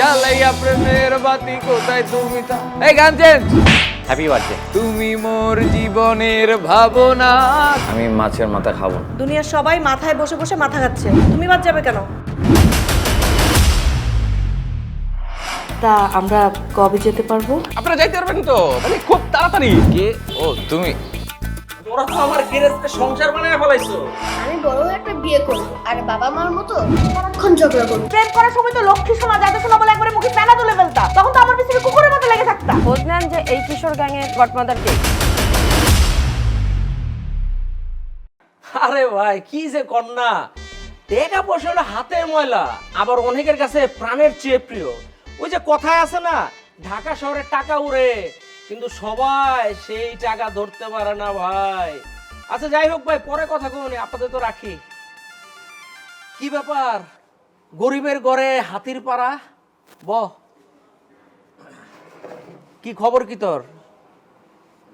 জ্বালাইয়া প্রেমের বাতি কোথায় তুমি তা এই গান চেঞ্জ। Happy birthday. তুমি মোর জীবনের ভাবনা। আমি মাছের মাথা খাবো না। দুনিয়ার সবাই মাথায় বসে বসে মাথা খাচ্ছে, তুমি বাদ যাবে কেন? তা আমরা কবে যেতে পারবো? আপনারা যাইতে পারবেন তো, মানে খুব তাড়াতাড়ি। কে? ও তুমি। তোরা তো আমার গেরেজকে সংসার বানায় ফেলাইছো। আমি বড় হয়ে একটা বিয়ে করব আর বাবা মার মতো সারাক্ষণ ঝগড়া করব। প্রেম করার সময় তো লক্ষ্মী শোনা যাইতে শোনা বলে একবারে মুখে পেনা তুলে ফেলতা, তখন তো আমার পিছনে কুকুরের মতো লেগে থাকতা। খোঁজ নেন যে এই কিশোর গ্যাংয়ের গডমাদার কে। আরে ভাই কি যে কন্যা, টাকা পয়সা হলো হাতের ময়লা, আবার অনেকের কাছে প্রাণের চেয়ে প্রিয়। ওই যে কথায় আছে না, ঢাকা শহরে টাকা উড়ে, কিন্তু সবাই সেই টাকা ধরতে পারে না ভাই। আচ্ছা যাই হোক ভাই, পরে কথা কমনি, আপাতত রাখি। কি ব্যাপার, গরিবের ঘরে হাতির পাড়া? বহ, কি খবর কি তোর?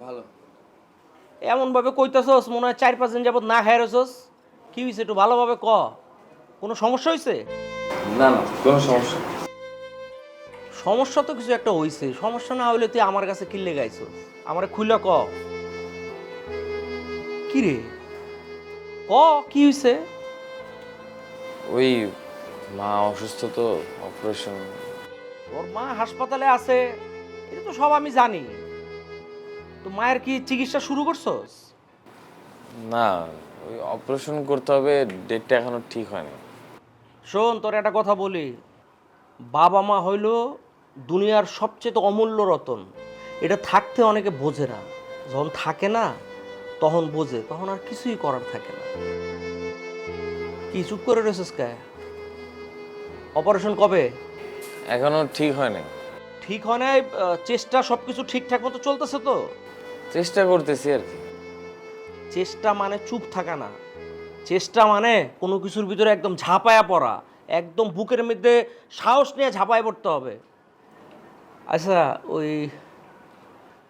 ভালো। এমন ভাবে কইতাছস মনে হয় 4-5 দিন যাবত না খাই রছস। কি হইছে একটু ভালোভাবে ক। কোনো সমস্যা হইছে? না না, কোনো সমস্যা। সমস্যা তো কিছু একটা হইছে, সমস্যা না হইলে তুই আমার কাছে কিল্লে গাইছস। আমারে খুইলা ক। কি রে ক, কি হইছে? ওই মা অসুস্থ তো, অপারেশন। তোর মা হাসপাতালে আছে, এটা তো সব আমি জানি। তো মায়ের কি চিকিৎসা শুরু করছস? না, ওই অপারেশন করতে হবে, ডেটটা এখনো ঠিক হয়নি। শোন, তোর একটা কথা বলি, বাবা মা হইল দুনিয়ার সবচেয়ে অমূল্য রতন। এটা থাকতে অনেকে বোঝে না, যখন থাকে না তখন বোঝে, তখন আর কিছুই করার থাকে না। কি চুপ করে রয়েছিস কে? অপারেশন কবে? এখনো ঠিক হয়নি। ঠিক হয় নাই? চেষ্টা সবকিছু ঠিকঠাক মতো চলতেছে তো? চেষ্টা করতেছি আর কি। চেষ্টা মানে চুপ থাকা না, চেষ্টা মানে কোনো কিছুর ভিতরে একদম ঝাঁপায়া পড়া, একদম বুকের মধ্যে সাহস নিয়ে ঝাঁপায় পড়তে হবে। আচ্ছা, ওই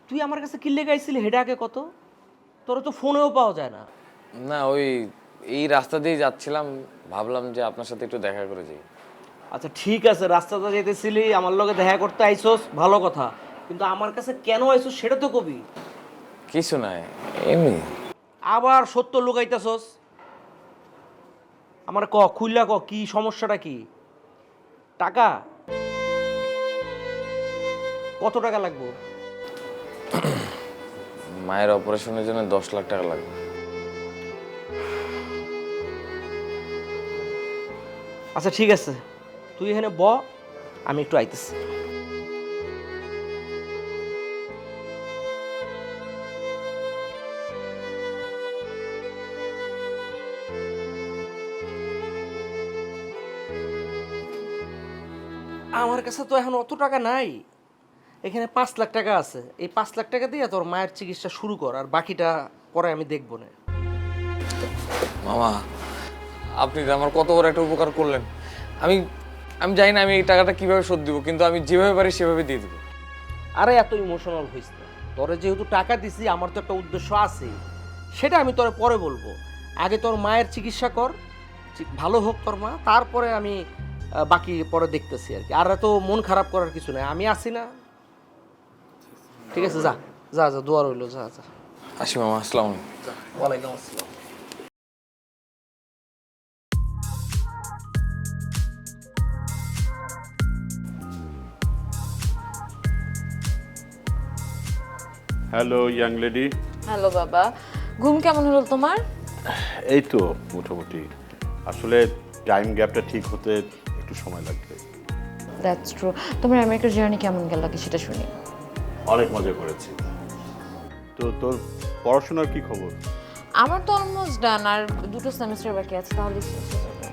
তুই আমার কাছে কি লেগে আইছিলি হেডে আগে কত? তোরা তো ফোনেও পাওয়া যায় না। না, ওই এই রাস্তা দিয়ে যাচ্ছিলাম, ভাবলাম যে আপনার সাথে একটু দেখা করে যাই। আচ্ছা ঠিক আছে, রাস্তাতে যেতেছিলি, আমার লগে দেখা করতে আইসোস, ভালো কথা, কিন্তু আমার কাছে কেন আইসোস সেটা তো কবি। কিছু নাই, এমনি। আবার সত্য লুকাইতেছস। আমার ক, খুইলা ক, কি সমস্যাটা কি? টাকা? কত টাকা লাগবে? মায়ের অপারেশনের জন্য 10 লাখ টাকা লাগবে। আচ্ছা ঠিক আছে, তুই এখানে ব, আমি একটু আইতেছি। আমার কাছে তো এখন অত টাকা নাই, এখানে 5 লাখ টাকা আছে। এই 5 লাখ টাকা দিয়ে তোর মায়ের চিকিৎসা শুরু কর, আর বাকিটা পরে আমি দেখবো না। মামা, আপনি যে আমার কত বড় একটা উপকার করলেন। আমি আমি জানি না আমি এই টাকাটা কিভাবে শোধ দিব, কিন্তু আমি যেভাবে পারি সেভাবে দিয়ে দেবো। আরে এত ইমোশনাল হইস না, তোরে যেহেতু টাকা দিছি আমার তো একটা উদ্দেশ্য আছে, সেটা আমি তোরে পরে বলবো। আগে তোর মায়ের চিকিৎসা কর, ভালো হোক তোর মা, তারপরে আমি বাকি পরে দেখতেছি আর কি। আর এত মন খারাপ করার কিছু নাই, আমি আছি না। ঠিক আছে, যা যা যা, দোয়া রইলো, যা যা। আসি মামা, আসসালামু আলাইকুম। ওয়ালাইকুম আসসালাম। Hello young lady. হ্যালো বাবা, ঘুম কেমন হলো তোমার? এই তো মোটামুটি, আসলে টাইম গ্যাপটা ঠিক হতে একটু সময় লাগবে। That's true. তোমার আমেরিকার জার্নি কেমন গেল কি সেটা শুনি। অনেক মজা করেছি। তো তোর পড়াশোনার কি খবর? আমার তো অলমোস্ট ডান, আর 2টো সেমিস্টার বাকি আছে, তাহলে শেষ হয়ে যাবে।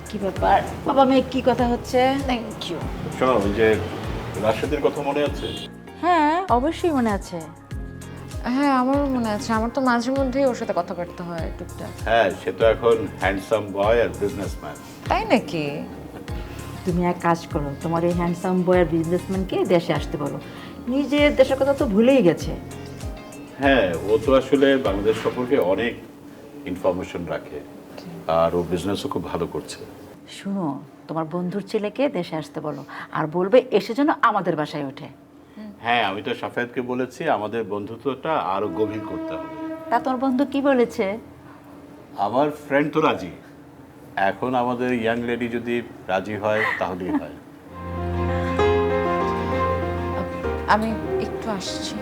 কি ব্যাপার, বাবা মেয়ে কি কথা হচ্ছে? Thank you. শোনো, ওই যে রাশেদের কথা মনে আছে? হ্যাঁ অবশ্যই মনে আছে। হ্যাঁ আমারও মনে আছে, আমার তো মাঝে মধ্যেই ওর সাথে কথাবার্তা হয় টুকটাক। হ্যাঁ, সে তো এখন হ্যান্ডসাম বয় আর বিজনেসম্যান। তাই নাকি? তুমি এক কাজ করো, তোমার এই হ্যান্ডসাম বয় আর বিজনেসম্যানকে দেশে আসতে বলো। নিজের দেশের কথা তো ভুলেই গেছে। হ্যাঁ, ও তো আসলে বাংলাদেশ সম্পর্কে অনেক ইনফরমেশন রাখে, আর ও বিজনেসও খুব ভালো করছে। শুনো, তোমার বন্ধুর ছেলেকে দেশে আসতে বলো, আর বলবে এসে যেন আমাদের বাসায় ওঠে। হ্যাঁ, আমি তো সাফায়াতকে বলেছি আমাদের বন্ধুত্বটা আরো গভীর করতে হবে। তা তোমার বন্ধু কি বলেছে? আমার ফ্রেন্ড তো রাজি। এখন আমাদের ইয়াং লেডি যদি রাজি হয় তাহলেই হয়। আমি একটু আসছি।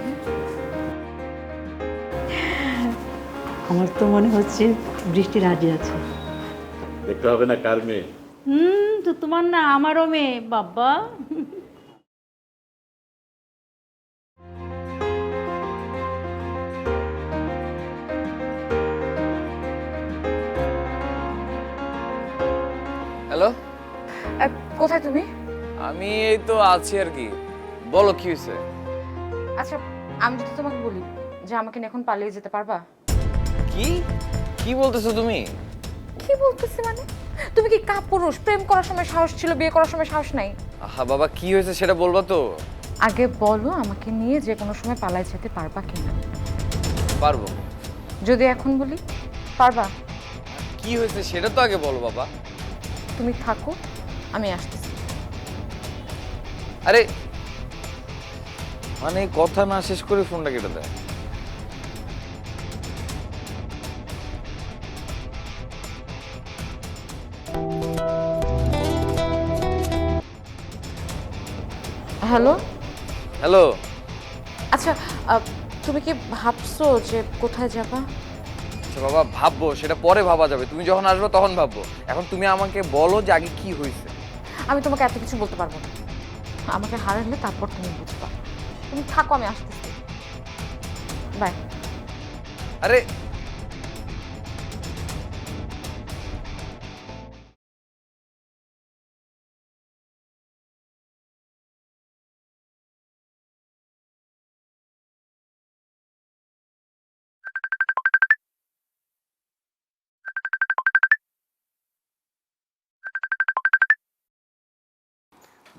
আমার তো মনে হচ্ছে বৃষ্টি রাজি আছে। দেখতে হবে না কার মেয়ে। তো তোমার না, আমারও মেয়ে বাবা। হ্যালো, কোথায় তুমি? আমি এই তো আছি আর কি। বলো কি হয়েছে? আচ্ছা, আমি যদি তোমাকে বলি যে আমাকে নিয়ে এখন পালিয়ে যেতে পারবা? কি কি বলতেছো তুমি? কি বলতেছি মানে? তুমি কি কাপুরুষ? প্রেম করার সময় সাহস ছিল, বিয়ে করার সময় সাহস নাই? আহা বাবা, কি হয়েছে সেটা বলবা তো? আগে বলো আমাকে নিয়ে যে কোনো সময় পালায় যেতে পারবা কিনা। পারবো। যদি এখন বলি পারবা? কি হয়েছে সেটা তো আগে বলো বাবা। তুমি থাকো, আমি আসতেছি। আরে মানে কথা না শেষ করে ফোনটা কেটে দেয়। হ্যালো। হ্যালো। আচ্ছা, তুমি কি ভাবছো যে কোথায় যাবা? আচ্ছা বাবা, ভাববো, সেটা পরে ভাবা যাবে। তুমি যখন আসবে তখন ভাববো। এখন তুমি আমাকে বলো যে আগে কি হয়েছে। আমি তোমাকে এত কিছু বলতে পারবো না। আমাকে হারালে তারপর তুমি বুঝবা। তুমি থাকো, আমি আসতেছি। বাই। আরে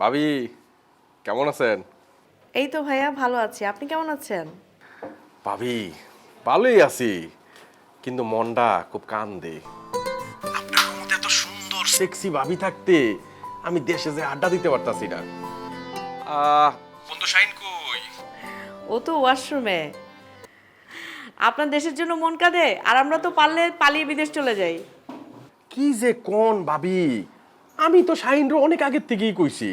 ভাবি, কেমন আছেন? এই তো ভাইয়া ভালো আছি, আপনি কেমন আছেন? ভাবি, ভালোই আছি, কিন্তু মনটা খুব কান্দে। আপনার মধ্যে এত সুন্দর সেক্সি ভাবি থাকতে আমি দেশে যে আড্ডা দিতে পারতাছি না। বন্ধু শাইন কই? ও তো ওয়াশরুমে। আপনার দেশের জন্য মন কাঁদে, আর আমরা তো পারলে পালিয়ে বিদেশ চলে যাই। কি যে কোন ভাবি, আমি তো শাইনরে অনেক আগের থেকেই কইছি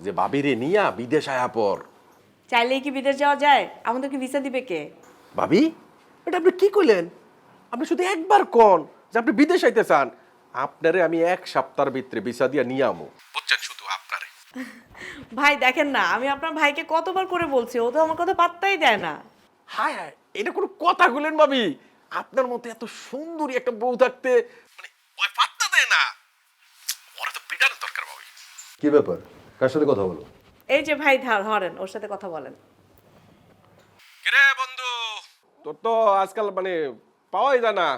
যে ভাবিরে নিয়া বিদেশ আয়া পর। চাইলেই কি বিদেশ যাওয়া যায়? আমাদেরকে ভিসা দিবে কে? ভাবি, এটা আপনি কি কইলেন? আপনি শুধু একবার কোন যে আপনি বিদেশ আইতে চান, আপনারে আমি 1 সপ্তাহের ভিতরে ভিসা দিয়া নিয়ে আমু। বুঝছেন, শুধু আপনারে। ভাই দেখেন না, আমি আপনার ভাইকে কতবার করে বলছি, ও তো আমার কথা পাত্তাই দেয় না। হায় হায়, এটা কোনো কথা বলেন ভাবি? আপনার মতো এত সুন্দরী একটা বউ থাকতে মানে ওই পাত্তা দেয় না। ওরা তো পিটানোর দরকার ভাবি। কি ব্যাপার, কার সাথে কথা বলো? এই যে ভাই ধরেন, ওর সাথে কথা বলেন। কিরে বন্ধু, তোর তো আজকাল মানে পাওয়াই যায় না।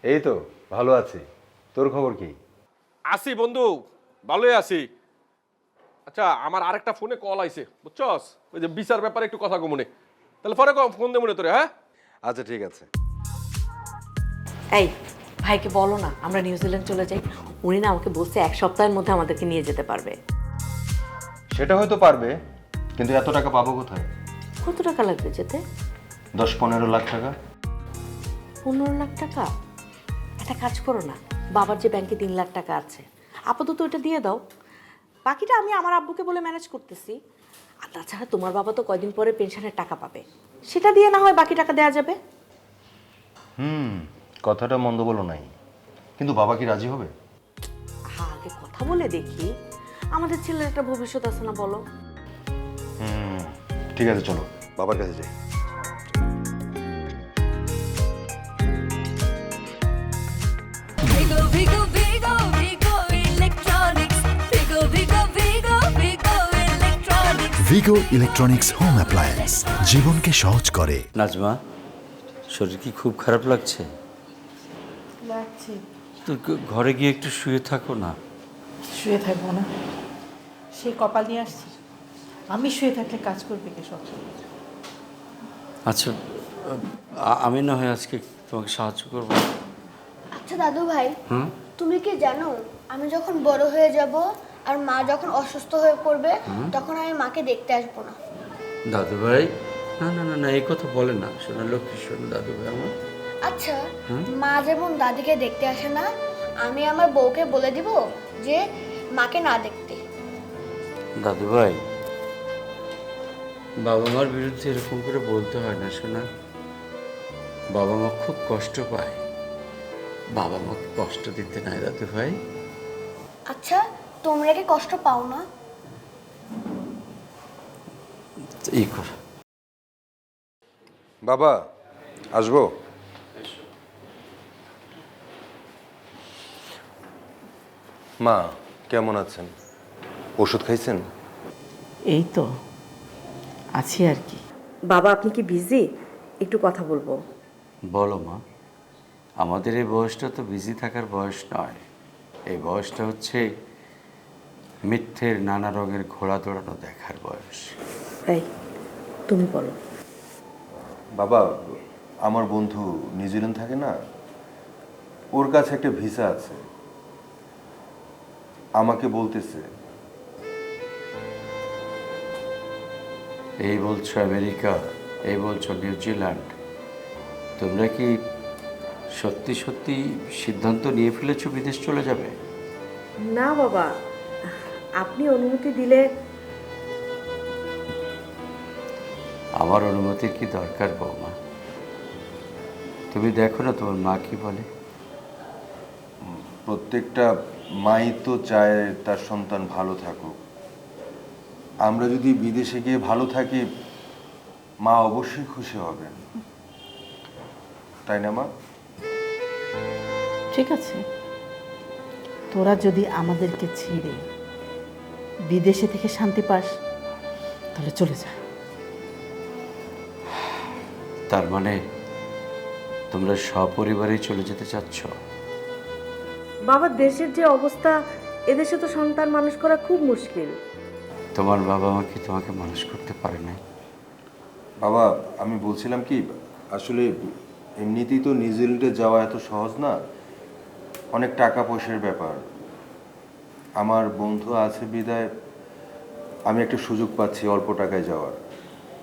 এই তো ভালো আছি, তোর খবর কি? আসি বন্ধু, ভালোই আছি। আচ্ছা, আমার আরেকটা ফোনে কল আইছে, বুঝছস? ওই যে বিচার ব্যাপারে একটু কথা কমুনে। তাহলে পরে ফোন দে মনে তোরে। হ্যাঁ আচ্ছা ঠিক আছে। এই ভাইকে বলো না আমরা নিউজিল্যান্ড চলে যাই। উনি না আমাকে বলছে 1 সপ্তাহের মধ্যে আমাদেরকে নিয়ে যেতে পারবে। সেটা হয়তো পারবে, কিন্তু এত টাকা পাবো কোথায়? কত টাকা লাগবে যেতে? 10-15 লাখ টাকা। 15 লাখ টাকা? একটা কাজ করো না, বাবার যে ব্যাংকে 3 লাখ টাকা আছে, আপাতত ওটা দিয়ে দাও। বাকিটা আমি আমার আব্বুকে বলে ম্যানেজ করতেছি। আর তাছাড়া তোমার বাবা তো কয়দিন পরে পেনশনের টাকা পাবে, সেটা দিয়ে না হয় বাকি টাকা দেওয়া যাবে। কথাটা মন্দ বলো নাই, কিন্তু বাবা কি রাজি হবে? হ্যাঁ, আগে কথা বলে দেখি, আমাদের ছেলের একটা ভবিষ্যৎ আছে না, বলো। ঠিক আছে, চলো বাবার কাছে যাই। ভিগো ইলেকট্রনিক্স হোম অ্যাপ্লায়েন্স জীবনকে সহজ করে। নাজমা, শরীর কি খুব খারাপ লাগছে? লাগছে তো ঘরে গিয়ে একটু শুয়ে থাকো না। শুয়ে থাকবো না, সেই কপাল নিয়ে আসছি। আমি শুয়ে থাকলে কাজ করবে কে? সব আচ্ছা, আমি না হয় আজকে তোমাকে সাহায্য করবো। আচ্ছা দাদু ভাই, তুমি কি জানো আমি যখন বড় হয়ে যাব আর মা যখন অসুস্থ হয়ে পড়বে তখন আমি মাকে দেখতে আসবো না। দাদু ভাই, না না না না, এই কথা বলে না, শোনা লক্ষ্মী, শোনো দাদু ভাই আমার। আচ্ছা, মা যেমন দাদিকে দেখতে আসে না, আমি আমার বউকে বলে দিব যে মাকে না দেখতে। দাদু ভাই, বাবা মার বিরুদ্ধে এরকম করে বলতে হয় না শোনা। বাবা মা খুব কষ্ট পায়, বাবা মাকে কষ্ট দিতে নাই দাদু ভাই। আচ্ছা, তোমরা কি কষ্ট পাও না? এই কর। বাবা, আসবো? মা কেমন আছেন? ওষুধ খাইছেন? এই তো আছি আর কি। বাবা, আপনি কি বিজি? একটু কথা বলবো। বলো মা। আমাদের এই বয়সটা তো বিজি থাকার বয়স নয়, এই বয়সটা হচ্ছে মিথ্যের নানা রঙের ঘোড়া দৌড়ানো দেখার বয়স। এই, তুমি বলো। বাবা, আমার বন্ধু নিউজিল্যান্ড থাকে না, ওর কাছে একটা ভিসা আছে, আমাকে বলতেছে। এই বলছো আমেরিকা, এই বলছো নিউজিল্যান্ড, তোমরা কি সত্যি সত্যি সিদ্ধান্ত নিয়ে ফেলেছো বিদেশ চলে যাবে? না বাবা, আপনি অনুমতি দিলে। আমার অনুমতির কি দরকার বৌমা? তুমি দেখো না তোমার মা কি বলে। প্রত্যেকটা মাই তো চায় তার সন্তান ভালো থাকুক। আমরা যদি বিদেশে গিয়ে ভালো থাকি, মা অবশ্যই খুশি হবেন, তাই না মা? ঠিক আছে, তোরা যদি আমাদেরকে ছেড়ে বিদেশে থেকে শান্তি পাস তাহলে চলে যা। তার মানে তোমরা সপরিবারেই চলে যেতে চাচ্ছ? বাবা, দেশের যে অবস্থা, এদেশে তো সন্তান মানুষ করা খুব মুশকিল। তোমার বাবা মা কি তোমাকে মানুষ করতে পারে না? বাবা, আমি বলছিলাম কি, আসলে এমনিতেই তো নিউজিল্যান্ডে যাওয়া এত সহজ না, অনেক টাকা পয়সার ব্যাপার। আমার বন্ধু আছে বিদায় আমি একটা সুযোগ পাচ্ছি অল্প টাকায় যাওয়ার।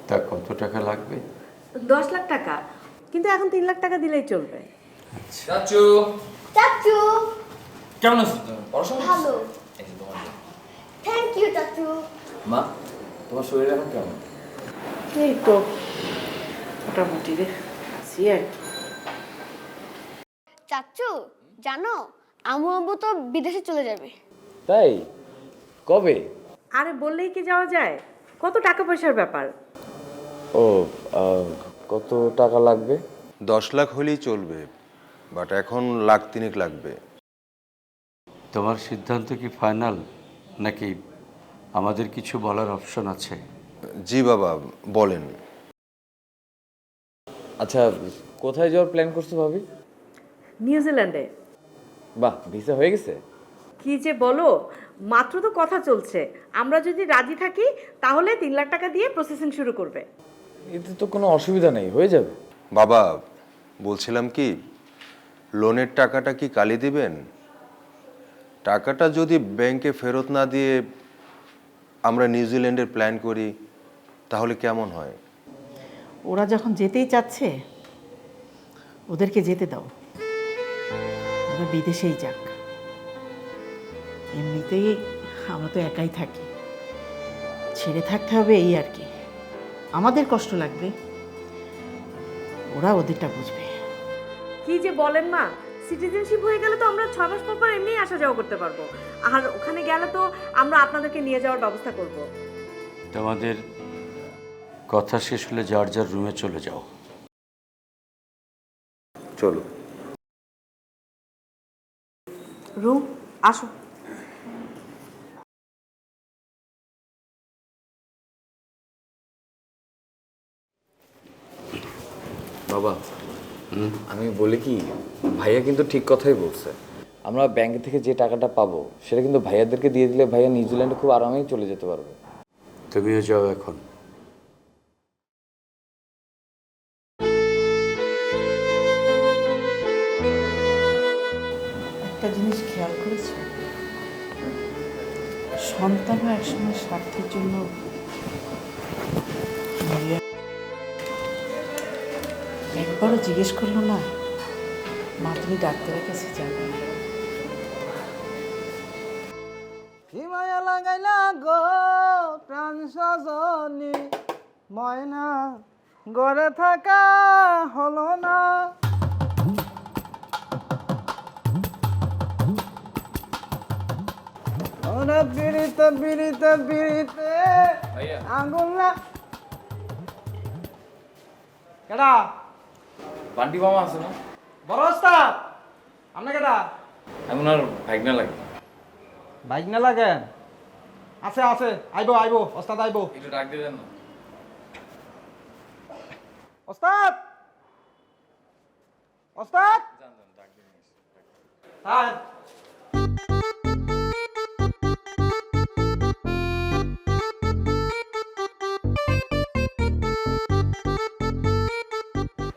তা কত টাকা লাগবে? 10 লাখ টাকা, কিন্তু এখন 3 লাখ টাকা দিলেই চলবে। চাচু, চাচু, কেমন আছো তুমি? পড়াশোনা ভালো। এই যে তোমার জন্য। থ্যাংক ইউ চাচু। মা, তোমার শরীর এখন কেমন? এই তো মোটামুটি রে, আছি আর কি। চাচু, জানো আম্মু আব্বু তো বিদেশে চলে যাবে। তাই? কবে? আরে বললেই কি যাওয়া যায়? কত টাকা পয়সার ব্যাপার। ও, কত টাকা লাগবে? 10 লাখ হলেই চলবে, বাট এখন লাখ 3 লাগবে। তোমার সিদ্ধান্ত কি ফাইনাল, নাকি আমাদের কিছু বলার অপশন আছে? জি বাবা, বলেন। আচ্ছা, কোথায় যাওয়ার প্ল্যান করছো ভাবি? নিউজিল্যান্ডে। বাহ, ভিসা হয়ে গেছে? কি যে বলো, মাত্র তো কথা চলছে। আমরা যদি রাজি থাকি তাহলে 3 লাখ টাকা দিয়ে প্রসেসিং শুরু করবে। এতে তো কোনো অসুবিধা নেই, হয়ে যাবে। বাবা, বলছিলাম কি, লোনের টাকাটা কি কালি দিবেন? টাকাটা যদি ব্যাংকে ফেরত না দিয়ে আমরা নিউজিল্যান্ডের প্ল্যান করি তাহলে কেমন হয়? ওরা যখন যেতেই চাচ্ছে ওদেরকে যেতে দাও, ওরা বিদেশেই যাক। এমনিতেই আমরা তো একাই থাকি, ছেড়ে থাকতে হবে এই আর কি। আমাদের কষ্ট লাগবে, ওরা ওদেরটা বুঝবে। কি যে বলেন মা, সিটিজেনশিপ হয়ে গেলে তো আমরা 6 মাস পর পর এমনি আসা যাওয়া করতে পারবো। আর ওখানে গেলে তো আমরা আপনাদেরকে নিয়ে যাওয়ার ব্যবস্থা করব। তোমাদের কথা শেষ হলে যার যার রুমে চলে যাও। চলো। রুম, আসো। বাবা, আমি বলি কি, ভাইয়া কিন্তু ঠিক কথাই বলছে। আমরা ব্যাংক থেকে যে টাকাটা পাবো সেটা কিন্তু ভাইয়াদেরকে দিয়ে দিলে ভাইয়া নিউজিল্যান্ডে খুব আরামেই চলে যেতে পারবে। তুমিও যাও এখন। একটা জিনিস খেয়াল করেছো, সন্তানও একসময় স্বার্থের জন্য একবারও জিজ্ঞেস করলো না, মা তুমি ডাক্তারের কাছে যাবে? মায়া লাগাইলা গো প্রাণ সজনী ময়না গড়ে থাকা হলো না। ওরা বিড়িতে বিড়িতে বিড়িতে আগুন না। কেডা? বান্টি মামা আছে না? বড় ওস্তাদ আপনি কেডা? আমি ওনার ভাগনা লাগে। বাইক না লাগে? আছে আছে, আইবো আইবো, ওস্তাদ আইবো। একটু ডাক দিয়ে দেন না। ওস্তাদ ওস্তাদ হ্যাঁ।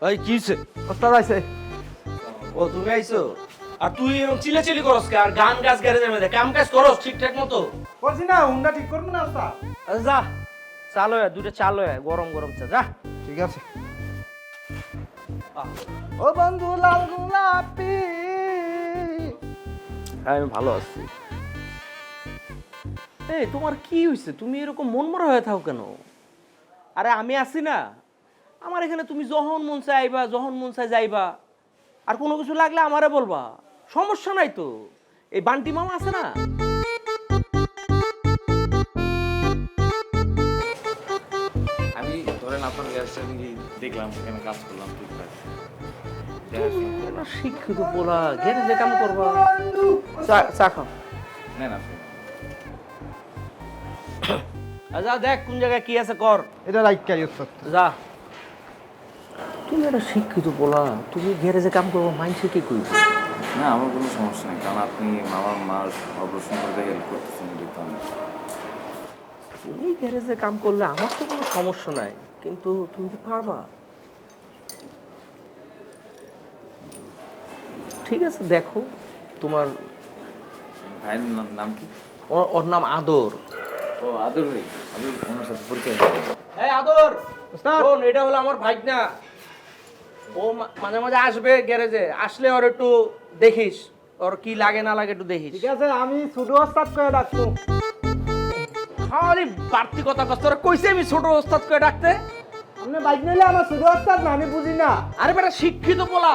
এই কি হইছে? ওস্তাদ আইছে। ও তুমি আইছো? আর তুই এরকম চিল্লাচিল্লি করস কে? আর গান গাছ গ্যারেজের মধ্যে কাম কাজ করস ঠিকঠাক মতো? করছি না, হুন্ডা ঠিক করবো না ওস্তাদ? আচ্ছা যা, চালো দুটো চালো গরম গরম চা যা। ঠিক আছে। ও বন্ধু লাল গোলাপি। হ্যাঁ আমি ভালো আছি। এই তোমার কি হয়েছে? তুমি এরকম মনমরা হয়ে থাকো কেন? আরে আমি আছি না, আমার এখানে তুমি যখন মন চাই আইবা, যখন মন চাই যাইবা। আর কোনো কিছু লাগলে আমারে বলবা, সমস্যা নাই তো। এই বান্টি মামা আছে না, আমি ধরেন আপনার গ্যাসটা দেখলাম, এখানে কাজ করলাম ঠিকঠাক। শিক্ষিত বলা গ্যারেজে কাম করবা। চা খাও। না না আপনি। যা দেখ কোন জায়গায় কি আছে কর। এটা রাইটকাই ওস্তাদ। যা। তুমি একটা শিক্ষিত বলা, তুমি গ্যারেজে কাম করবো, মাইন্ডসে কি করবে? না আমার কোনো সমস্যা নেই, কারণ আপনি মামার মার অপারেশন করতে হেল্প করতেছেন, দেখতাম। তুমি গ্যারেজে কাম করলে আমার তো কোনো সমস্যা নাই, কিন্তু তুমি কি পারবা? ঠিক আছে দেখো তোমার ভাইয়ের নাম কি? ওর নাম আদর। ও আদর ভাই, আমি ওনার সাথে পরিচয়। এই আদর, শোন এটা হলো আমার ভাইগনা। ও মাঝে মাঝে আসবে গ্যারেজে, আসলে ওর একটু দেখিস, ওর কি লাগে না লাগে একটু দেখিস। ঠিক আছে, আমি ছোট ওস্তাদ করে ডাকবো। খালি বাড়তি কথা কষ্ট কইছে আমি ছোট ওস্তাদ করে ডাকতে। আপনি বাইক নিলে আমার ছোট ওস্তাদ না, আমি বুঝি না। আরে বেটা শিক্ষিত বলা,